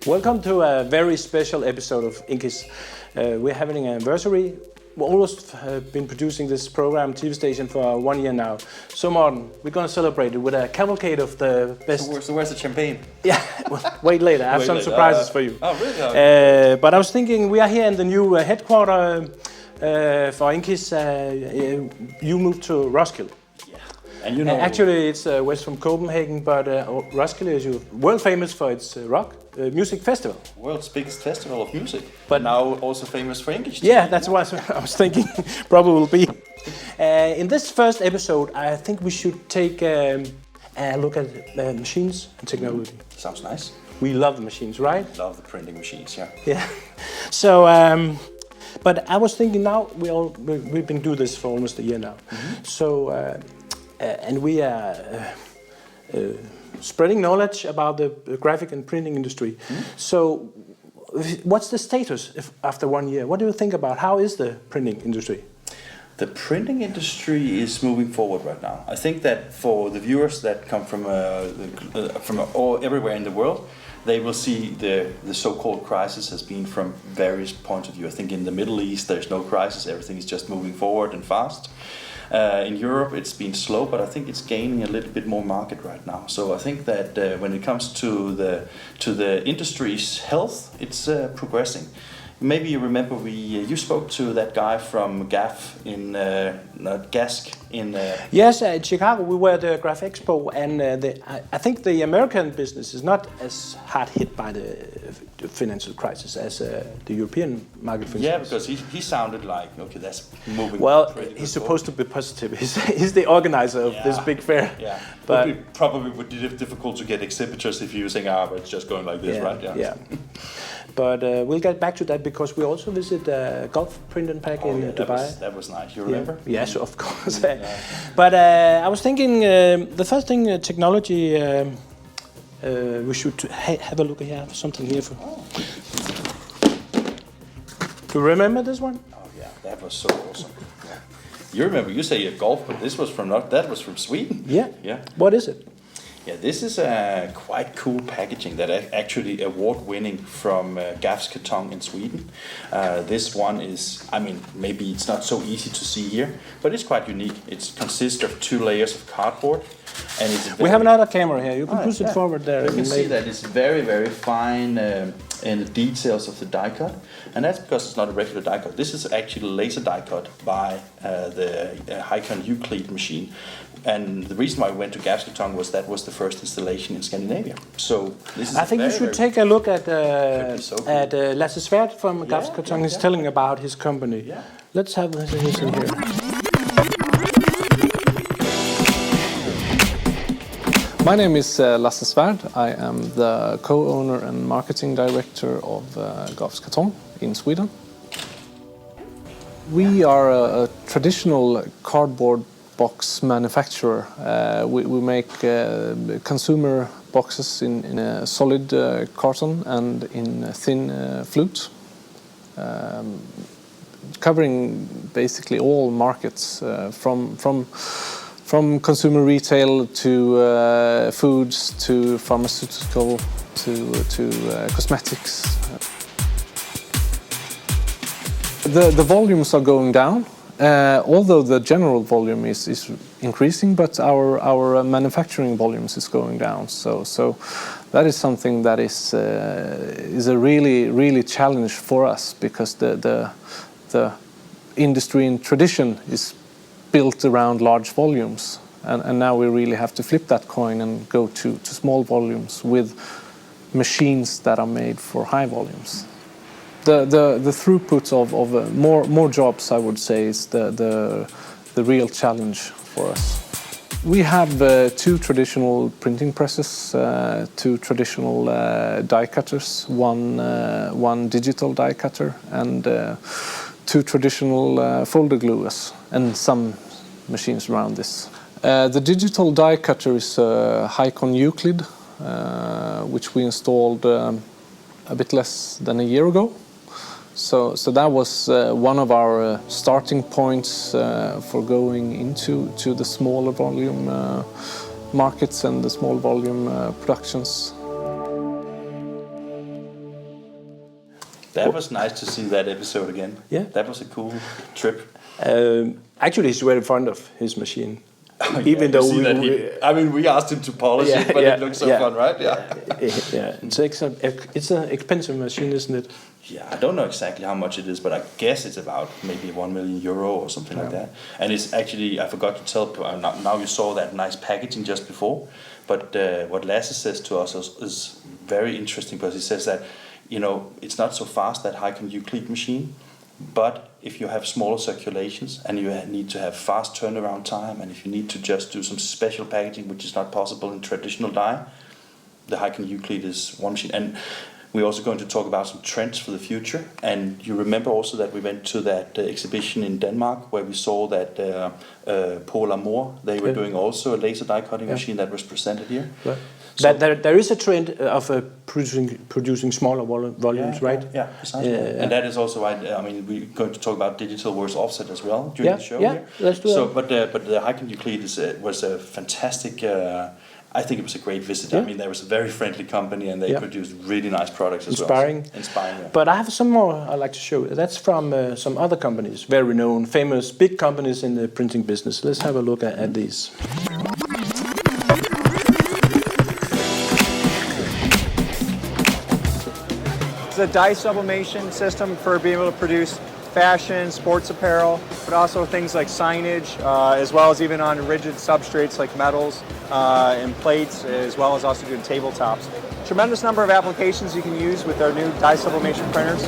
Welcome to a very special episode of INKISH. We're having an anniversary. We've almost been producing this program, TV station, for 1 year now. So Morten, we're going to celebrate it with a cavalcade of the best. So where's the champagne? Yeah, well, wait later. I have some surprises for you. Oh, really? But I was thinking, we are here in the new headquarters for INKISH. You moved to Roskilde. And you know, actually, it's west from Copenhagen, but Roskilde is world famous for its rock music festival. World's biggest festival of music, but now also famous for INKISH TV. Yeah, that's what I was thinking. Probably will be. In this first episode, I think we should take a look at machines and technology. Sounds nice. We love the machines, right? Love the printing machines, yeah. Yeah. So, but I was thinking now we've been doing this for almost a year now. So. And we are spreading knowledge about the graphic and printing industry. So, what's the status after 1 year? What do you think about how is the printing industry? The printing industry is moving forward right now. I think that for the viewers that come from everywhere in the world, they will see the so-called crisis has been from various points of view. I think in the Middle East there's no crisis, everything is just moving forward and fast. In Europe it's been slow, but I think it's gaining a little bit more market right now. So I think that when it comes to the industry's health, it's progressing. Maybe you remember you spoke to that guy from GAF in GASC in. Yes, in Chicago we were at the Graph Expo, and I think the American business is not as hard hit by the financial crisis as the European market. For yeah, because he sounded like okay, that's moving. Well, he's supposed to be positive. He's the organizer of this big fair. Yeah, but probably would be difficult to get exhibitors if you think, but it's just going like this, right? Yeah. But we'll get back to that because we also visit Golf Print and Pack in Dubai. That was nice. You remember? Yeah. Yes, of course. But I was thinking the first thing, technology. We should have a look here. Something here for. Do you remember this one? Oh yeah, that was so awesome. Yeah. You remember? You say a golf, but this was from that was from Sweden. Yeah. Yeah. What is it? Yeah, this is a quite cool packaging that actually award-winning from GAF's Karton in Sweden. This one is, I mean, maybe it's not so easy to see here, but it's quite unique. It consists of 2 layers of cardboard. And it's we have another camera here. You can push it forward there. You can see that it's very, very fine in the details of the die cut. And that's because it's not a regular die cut. This is actually laser die cut by the Hicon Euclid machine. And the reason why we went to GAF's Karton was that was the first installation in Scandinavia. So this is I think you should take a look at cool. Lasse Svärd from GAF's Karton. He's telling about his company. Yeah. Let's have this in here. My name is Lasse Svärd. I am the co-owner and marketing director of GAF's Karton in Sweden. We are a traditional cardboard box manufacturer. We make consumer boxes in a solid carton and in thin flute, covering basically all markets from consumer retail to foods to pharmaceutical to cosmetics. The volumes are going down. Although the general volume is increasing, but our manufacturing volumes is going down. So that is something that is a really challenge for us because the industry in tradition is built around large volumes, and now we really have to flip that coin and go to small volumes with machines that are made for high volumes. The throughput of more jobs, I would say, is the real challenge for us. We have 2 traditional printing presses, 2 traditional die cutters, one digital die cutter, and 2 traditional folder gluers, and some machines around this. The digital die cutter is Hicon Euclid, which we installed a bit less than a year ago. So that was one of our starting points for going into the smaller volume markets and the small volume productions. That was nice to see that episode again. Yeah. That was a cool trip. Actually, he's very fond of his machine. Oh, Even though we asked him to polish it, but it looks so fun, right? Yeah. It's an expensive machine, isn't it? Yeah, I don't know exactly how much it is, but I guess it's about maybe €1 million or something like that. And it's actually, I forgot to tell, now you saw that nice packaging just before, but what Lasse says to us is very interesting, because he says that, you know, it's not so fast, that high nucleate machine, but if you have smaller circulations and you need to have fast turnaround time, and if you need to just do some special packaging, which is not possible in traditional die, the high nucleate is one machine. And we're also going to talk about some trends for the future. And you remember also that we went to that exhibition in Denmark where we saw that Paul Amour, they were doing also a laser die cutting machine that was presented here. Right. So there is a trend of producing smaller volumes, right? Yeah, precisely. And that is also why, I mean, we're going to talk about digital versus offset as well during the show here. Let's do that. But the high nucleate was a fantastic, I think it was a great visit. I mean, there was a very friendly company, and they produced really nice products as well. Inspiring. Yeah. But I have some more I'd like to show. That's from some other companies, very renowned, famous, big companies in the printing business. Let's have a look at these. It's a die sublimation system for being able to produce fashion, sports apparel, but also things like signage, as well as even on rigid substrates like metals and plates, as well as also doing tabletops. Tremendous number of applications you can use with our new die sublimation printers.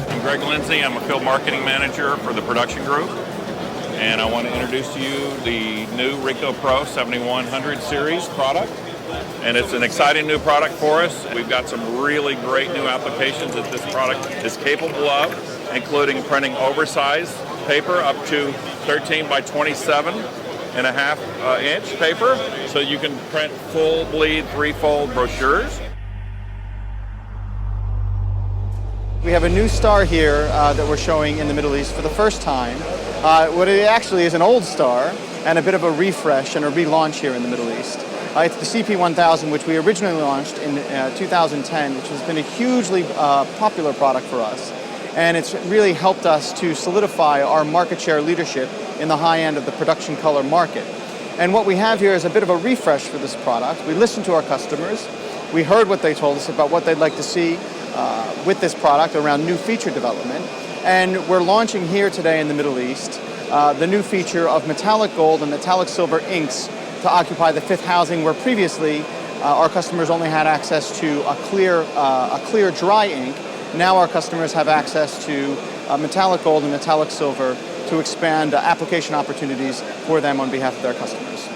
I'm Greg Lindsay. I'm a field marketing manager for the production group, and I want to introduce to you the new Ricoh Pro 7100 series product. And it's an exciting new product for us. We've got some really great new applications that this product is capable of, including printing oversized paper up to 13 by 27.5 inch paper, so you can print full bleed 3-fold brochures. We have a new star here that we're showing in the Middle East for the first time. What it actually is an old star and a bit of a refresh and a relaunch here in the Middle East. It's the CP1000, which we originally launched in 2010, which has been a hugely popular product for us. And it's really helped us to solidify our market share leadership in the high end of the production color market. And what we have here is a bit of a refresh for this product. We listened to our customers. We heard what they told us about what they'd like to see with this product around new feature development. And we're launching here today in the Middle East the new feature of metallic gold and metallic silver inks to occupy the fifth housing, where previously our customers only had access to a clear dry ink. Now our customers have access to metallic gold and metallic silver to expand application opportunities for them on behalf of their customers.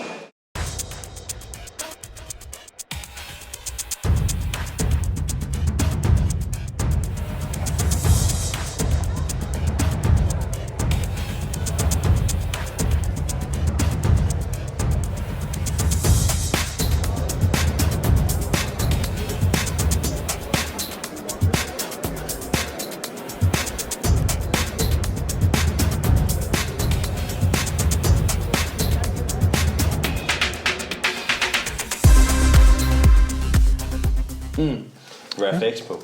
Graph Expo.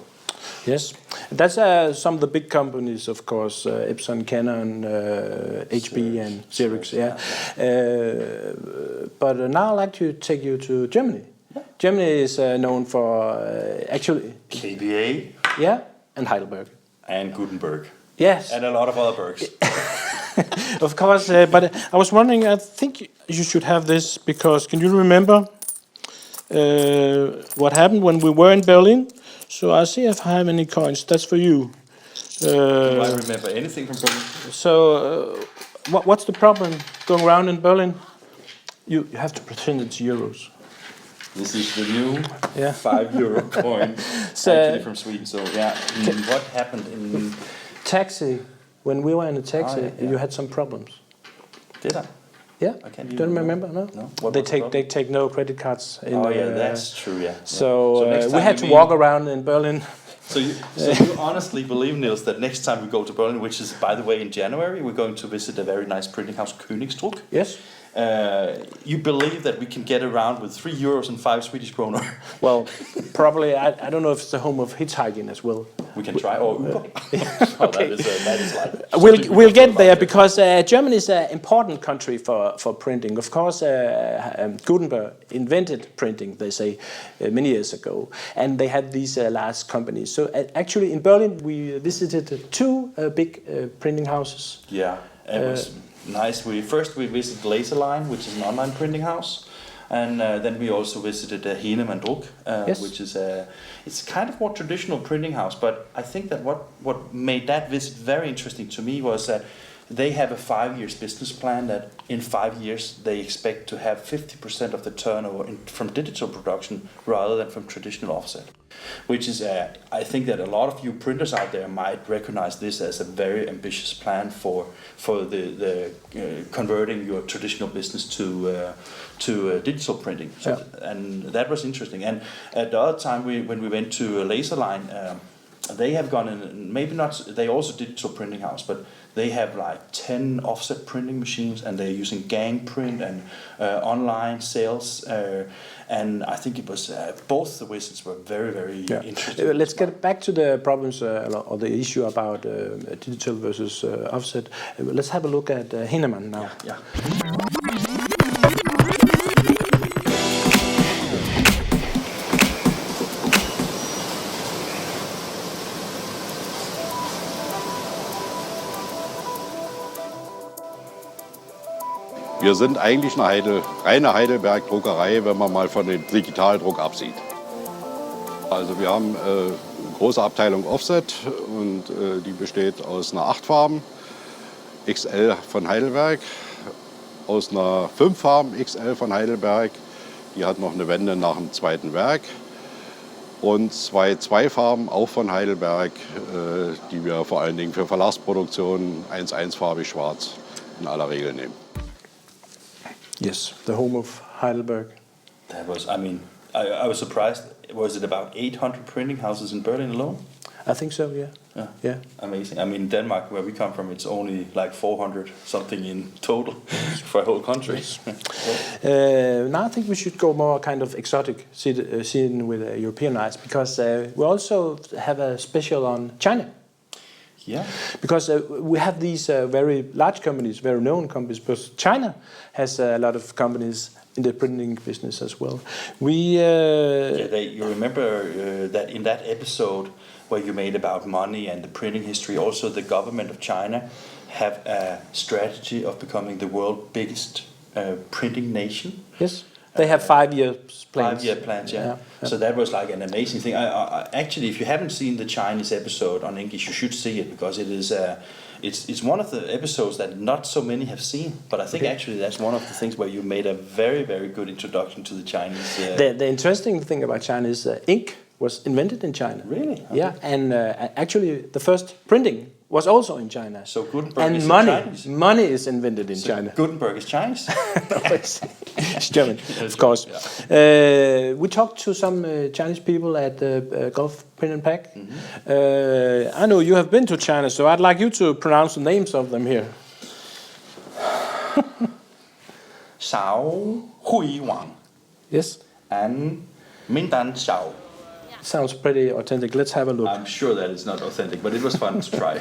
Yes, that's some of the big companies, of course, Epson, Canon, HP, and Xerox. Yeah, but now I'd like to take you to Germany. Yeah. Germany is known for actually KBA. Yeah, and Heidelberg. And Gutenberg. Yes. And a lot of other bergs. Of course, but I was wondering, I think you should have this, because can you remember what happened when we were in Berlin? So I see if I have any coins. That's for you. Do I remember anything from Berlin? So what's the problem going around in Berlin? You have to pretend it's euros. This is the new €5 coin, So, actually from Sweden. So yeah, what happened in taxi? When we were in a taxi, you had some problems. Did I? Yeah, I can't don't remember. No. What they take no credit cards. That's true. Yeah. So next we time had to walk around in Berlin. So you honestly believe, Nils, that next time we go to Berlin, which is by the way in January, we're going to visit a very nice printing house, Königsdruck. Yes. you believe that we can get around with 3 euros and 5 Swedish kroner? Well, probably, I don't know if it's the home of hitchhiking as well. We can try, or Uber. Okay. That is like We'll get there because Germany is an important country for printing. Of course, Gutenberg invented printing, they say, many years ago, and they had these large companies. So actually, in Berlin, we visited 2 big printing houses. Yeah, it was nice. We visited Laserline, which is an online printing house. And then we also visited Hinem and Druck, Yes. which is it's kind of more traditional printing house. But I think that what made that visit very interesting to me was that they have a 5 years business plan that in 5 years they expect to have 50% of the turnover from digital production rather than from traditional offset. Which is, I think that a lot of you printers out there might recognize this as a very ambitious plan for the converting your traditional business to digital printing. So, and that was interesting. And at the other time, when we went to Laserline, they have gone in, maybe not, they also digital printing house, but they have like 10 offset printing machines, and they're using gang print and online sales. And I think it was both the visits were very, very interesting. Let's get back to the problems or the issue about digital versus offset. Let's have a look at Heinemann now. Yeah. Wir sind eigentlich eine reine Heidelberg-Druckerei, wenn man mal von dem Digitaldruck absieht. Also wir haben eine große Abteilung Offset und die besteht aus einer 8-Farben XL von Heidelberg, aus einer 5-Farben XL von Heidelberg, die hat noch eine Wende nach dem zweiten Werk, und 2 2-Farben auch von Heidelberg, die wir vor allen Dingen für Verlagsproduktionen 1-1-farbig schwarz in aller Regel nehmen. Yes, the home of Heidelberg. That was, I mean, I was surprised. Was it about 800 printing houses in Berlin alone? I think so, yeah. Yeah. Amazing. I mean, Denmark, where we come from, it's only like 400 something in total for a whole country. Now I think we should go more kind of exotic scene with European eyes, because we also have a special on China. Yeah. Because we have these very large companies, very known companies, because China has a lot of companies in the printing business as well. You remember that in that episode where you made about money and the printing history, also the government of China have a strategy of becoming the world's biggest printing nation. Yes. They have 5-year plans. 5-year plans, yeah. So that was like an amazing thing. I actually, if you haven't seen the Chinese episode on INKISH, you should see it, because it is it's one of the episodes that not so many have seen. But I think actually that's one of the things where you made a very, very good introduction to the Chinese. The interesting thing about China is ink was invented in China. Really? Okay. Yeah, and actually the first printing was also in China. So Gutenberg and is Chinese? Money is invented in China. Gutenberg is Chinese? No, it's German, of course. Yeah. We talked to some Chinese people at the Gulf Print and Pack. I know you have been to China, so I'd like you to pronounce the names of them here. Xiao Hui Wang. Yes. And Mindan Xiao. Sounds pretty authentic. Let's have a look. I'm sure that it's not authentic, but it was fun to try.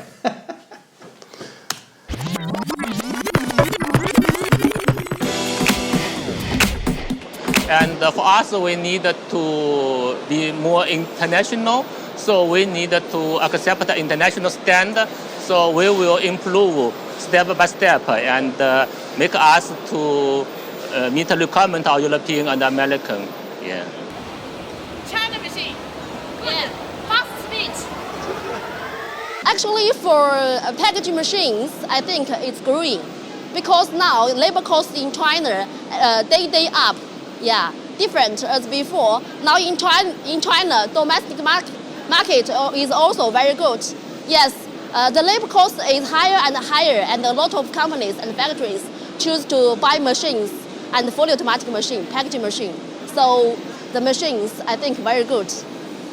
And for us, we need to be more international. So we need to accept the international standard. So we will improve step by step and make us to meet the requirement of European and American. Yeah. China machine. Good. Fast speed. Actually, for packaging machines, I think it's growing, because now labor costs in China day up. Yeah, different as before. Now in China, domestic market is also very good. Yes, the labor cost is higher and higher, and a lot of companies and factories choose to buy machines and fully automatic machine, packaging machine. So the machines, I think, very good.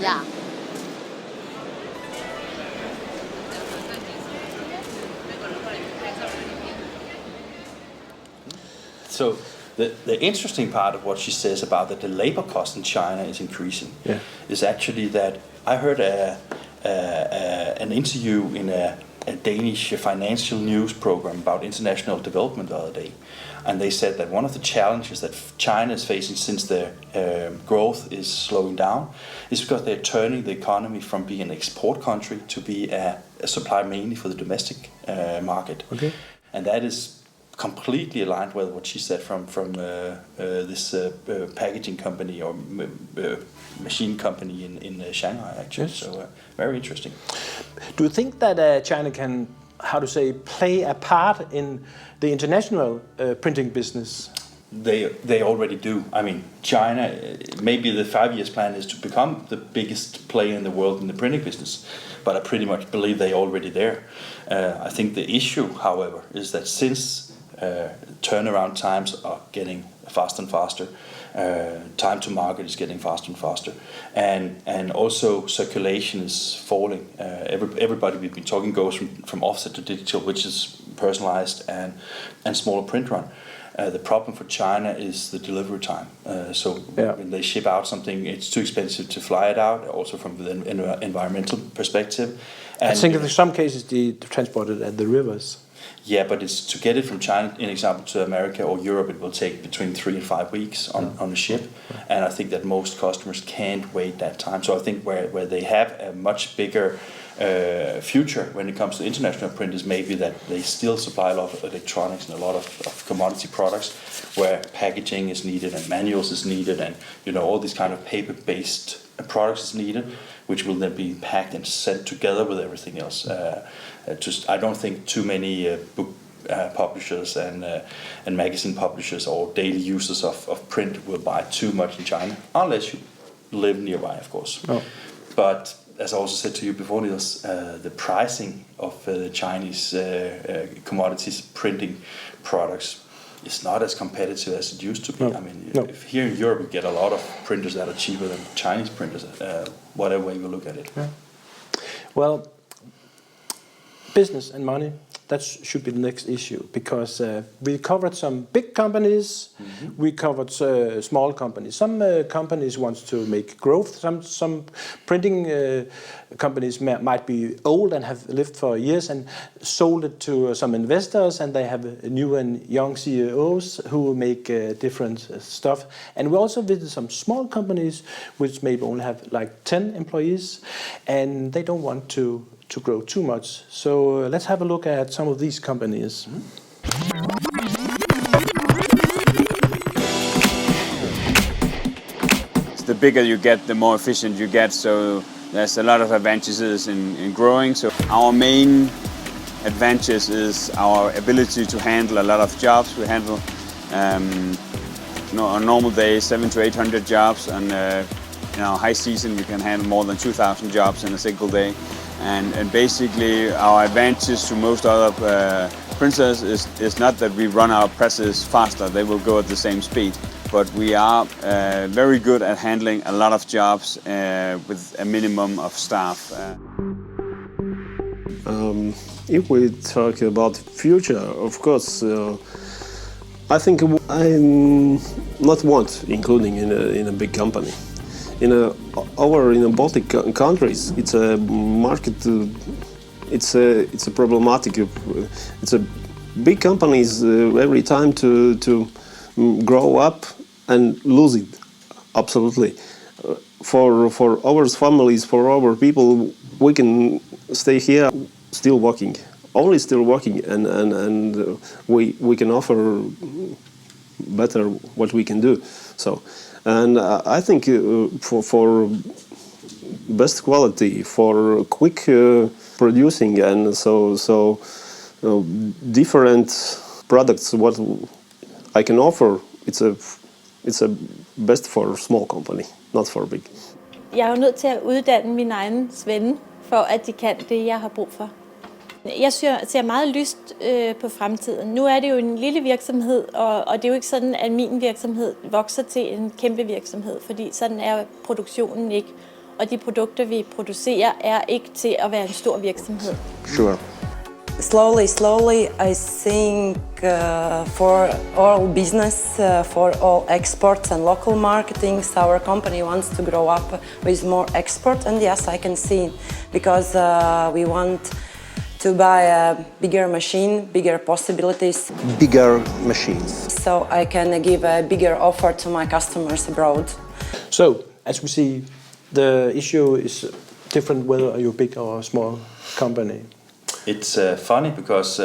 Yeah. So the interesting part of what she says about that the labor cost in China is increasing is actually that I heard an interview in a Danish financial news program about international development the other day. And they said that one of the challenges that China is facing since their growth is slowing down is because they're turning the economy from being an export country to be a supplier mainly for the domestic market. Okay. And that is completely aligned with what she said from this packaging company or machine company in Shanghai, actually. Yes. So very interesting. Do you think that China can, how to say, play a part in the international printing business? They already do. I mean, China, maybe the 5 years plan is to become the biggest player in the world in the printing business, but I pretty much believe they're already there. I think the issue, however, is that since turnaround times are getting faster and faster, time to market is getting faster and faster, and also circulation is falling. Everybody we've been talking goes from offset to digital, which is personalized and smaller print run. The problem for China is the delivery time. When they ship out something, it's too expensive to fly it out, also from the environmental perspective. And I think in some cases they transport it at the rivers. Yeah, but it's to get it from China, in example, to America or Europe, it will take between 3 and 5 weeks on a ship. And I think that most customers can't wait that time. So I think where they have a much bigger future when it comes to international print is maybe that they still supply a lot of electronics and a lot of commodity products where packaging is needed and manuals is needed and all these kind of paper-based products is needed, which will then be packed and sent together with everything else. I don't think too many book publishers and magazine publishers or daily users of print will buy too much in China, unless you live nearby, of course. Oh. But as I also said to you before, Nils, the pricing of the Chinese commodities printing products is not as competitive as it used to be. No. I mean, if here in Europe we get a lot of printers that are cheaper than Chinese printers, whatever way you look at it. Yeah. Well, business and money, that should be the next issue, because we covered some big companies, we covered small companies. Some companies want to make growth, some printing companies might be old and have lived for years and sold it to some investors, and they have new and young CEOs who make different stuff. And we also visit some small companies which maybe only have like 10 employees, and they don't want to grow too much. So let's have a look at some of these companies. The bigger you get, the more efficient you get, so there's a lot of advantages in growing. So our main advantage is our ability to handle a lot of jobs. We handle on normal days 700 to 800 jobs, and high season we can handle more than 2,000 jobs in a single day. And basically our advantage to most other printers is not that we run our presses faster, they will go at the same speed, but we are very good at handling a lot of jobs with a minimum of staff. If we talk about future, of course, I think I'm not want including in a big company. Over in the Baltic countries, it's a market. It's a problematic. It's a big companies every time to grow up and lose it. Absolutely. For our families, for our people, we can stay here, still working, only still working, and we can offer better what we can do. So. And I think for best quality, for quick producing, and so different products what I can offer, it's a best for small company, not for big. Jeg er jo nødt til at uddanne mine egne svende, for at de kan det, jeg har brug for. Jeg ser meget lyst på fremtiden. Nu er det jo en lille virksomhed, og det er jo ikke sådan, at min virksomhed vokser til en kæmpe virksomhed, fordi sådan er produktionen ikke. Og de produkter, vi producerer, er ikke til at være en stor virksomhed. Sure. Slowly, I think for all business, for all exports and local marketings, our company wants to grow up with more export. And yes, I can see, because we want to buy a bigger machine, bigger possibilities. Bigger machines. So I can give a bigger offer to my customers abroad. So, as we see, the issue is different whether you're big or a small company. It's funny because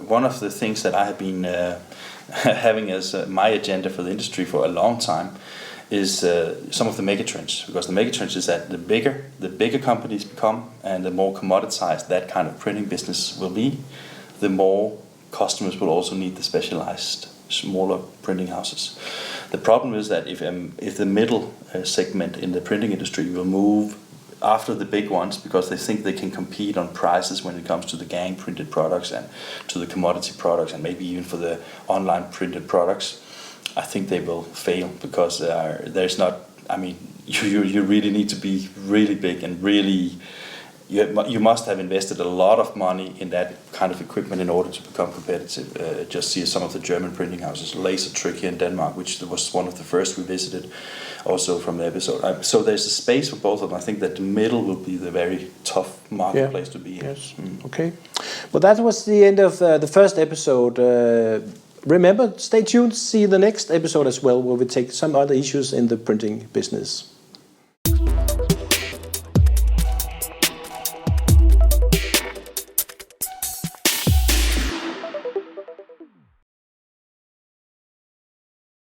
one of the things that I have been having as my agenda for the industry for a long time is some of the megatrends. Because the megatrends is that the bigger companies become, and the more commoditized that kind of printing business will be, the more customers will also need the specialized smaller printing houses. The problem is that if the middle segment in the printing industry will move after the big ones, because they think they can compete on prices when it comes to the gang printed products and to the commodity products, and maybe even for the online printed products, I think they will fail, because there's not, I mean, you really need to be really big and really, you must have invested a lot of money in that kind of equipment in order to become competitive. Just see some of the German printing houses, Laser Trick here in Denmark, which was one of the first we visited, also from the episode. So there's a space for both of them. I think that the middle will be the very tough marketplace to be in. Yes. Okay. Well, that was the end of the first episode. Remember, stay tuned, see the next episode as well, where we take some other issues in the printing business.